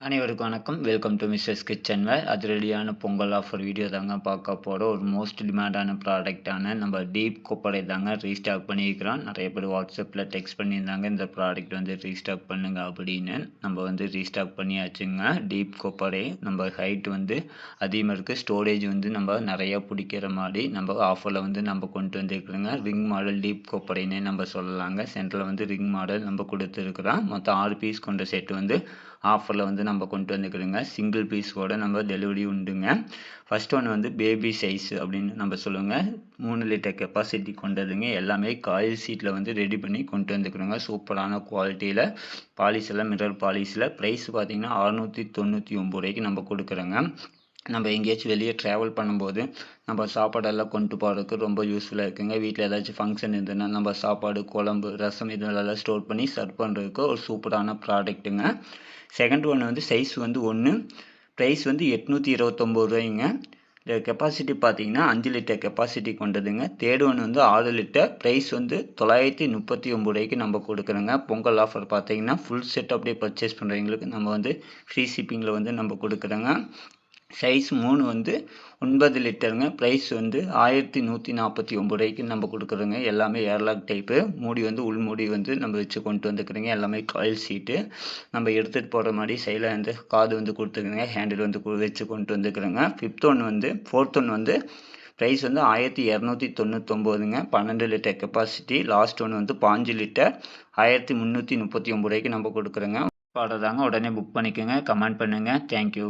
அனைவருக்கும் வணக்கம். Welcome to mister's kitchen வேர். அதிரடியான பொங்கல் ஆஃபர் வீடியோ தாங்க பார்க்க போகிறோம். ஒரு மோஸ்ட் டிமாண்டான ப்ராடக்டான நம்ம டீப் கொப்பரை தாங்க ரீஸ்டாக் பண்ணியிருக்கிறோம். நிறைய பேர் வாட்ஸ்அப்பில் டெக்ஸ்ட் பண்ணியிருந்தாங்க, இந்த ப்ராடக்ட் வந்து ரீஸ்டாக் பண்ணுங்க அப்படின்னு. நம்ம வந்து ரீஸ்டாக் பண்ணியாச்சுங்க. டீப் கொப்பரை நம்ம ஹைட் வந்து அதிகமாக இருக்குது. ஸ்டோரேஜ் வந்து நம்ம நிறையா பிடிக்கிற மாதிரி நம்ம ஆஃபரில் வந்து நம்ம கொண்டு வந்துருக்குறோங்க. ரிங் மாடல் டீப் கொப்பரைன்னே நம்ம சொல்லலாங்க. சென்டரில் வந்து ரிங் மாடல் நம்ம கொடுத்துருக்குறோம். மொத்தம் 6 பீஸ் கொண்ட செட்டு வந்து ஆஃபரில் வந்து நம்ம கொண்டு வந்துக்கிறோங்க. சிங்கிள் பீஸோட நம்ம டெலிவரி உண்டுங்க. ஃபர்ஸ்ட் ஒன் வந்து பேபி சைஸ் அப்படின்னு நம்ம சொல்லுவோங்க. 3 லிட்டர் கெப்பாசிட்டி கொண்டதுங்க. எல்லாமே காயில் சீட்டில் வந்து ரெடி பண்ணி கொண்டு வந்துக்கிறோங்க. சூப்பரான குவாலிட்டியில் பாலிஷ் எல்லாம் மிரர் பாலிஷில். ப்ரைஸ் பார்த்தீங்கன்னா 699 ரூபாய்க்கு நம்ம கொடுக்குறோங்க. நம்ம எங்கேயாச்சும் வெளியே ட்ராவல் பண்ணும்போது நம்ம சாப்பாடெல்லாம் கொண்டு போகிறதுக்கு ரொம்ப யூஸ்ஃபுல்லாக இருக்குங்க. வீட்டில் ஏதாச்சும் ஃபங்க்ஷன் இருந்ததுன்னா நம்ம சாப்பாடு, குழம்பு, ரசம் இதெல்லாம் ஸ்டோர் பண்ணி சர்வ் பண்ணுறதுக்கு ஒரு சூப்பரான ப்ராடக்ட்டுங்க. செகண்ட் ஒன் வந்து சைஸ் வந்து 1, ப்ரைஸ் வந்து 829 ரூபாய்ங்க. இந்த கெப்பாசிட்டி பார்த்தீங்கன்னா 5 லிட்டர் கெப்பாசிட்டி கொண்டதுங்க. தேர்ட் ஒன் வந்து 6 லிட்டர், ப்ரைஸ் வந்து 939 ரூபாய்க்கு நம்ம கொடுக்குறோங்க. பொங்கல் ஆஃபர் பார்த்தீங்கன்னா ஃபுல் செட் அப்படியே பர்ச்சேஸ் பண்ணுறவங்களுக்கு நம்ம வந்து ஃப்ரீ ஷிப்பிங்கில் வந்து நம்ம கொடுக்குறோங்க. சைஸ் 3 வந்து 9 லிட்டருங்க. ப்ரைஸ் வந்து 1149 ரூபாய்க்கு நம்ம கொடுக்குறோங்க. எல்லாமே ஏர்லாக் டைப்பு. மூடி வந்து உள்மூடி வந்து நம்ம வச்சு கொண்டு வந்துக்கிறோங்க. எல்லாமே காயில் சீட்டு. நம்ம எடுத்துகிட்டு போகிற மாதிரி சைடில் வந்து காது வந்து கொடுத்துருக்குறோங்க. ஹேண்டில் வந்து வச்சு கொண்டு வந்துக்கிறோங்க. ஃபோர்த் ஒன் வந்து ப்ரைஸ் வந்து 1299ங்க. 12 லிட்டர் கெப்பாசிட்டி. லாஸ்ட் ஒன் வந்து 5 லிட்டர் 1339 ரூபாய்க்கு நம்ம கொடுக்குறோங்க. ஆர்டர் தாங்க. உடனே புக் பண்ணிக்கோங்க. கமெண்ட் பண்ணுங்கள். தேங்க்யூ.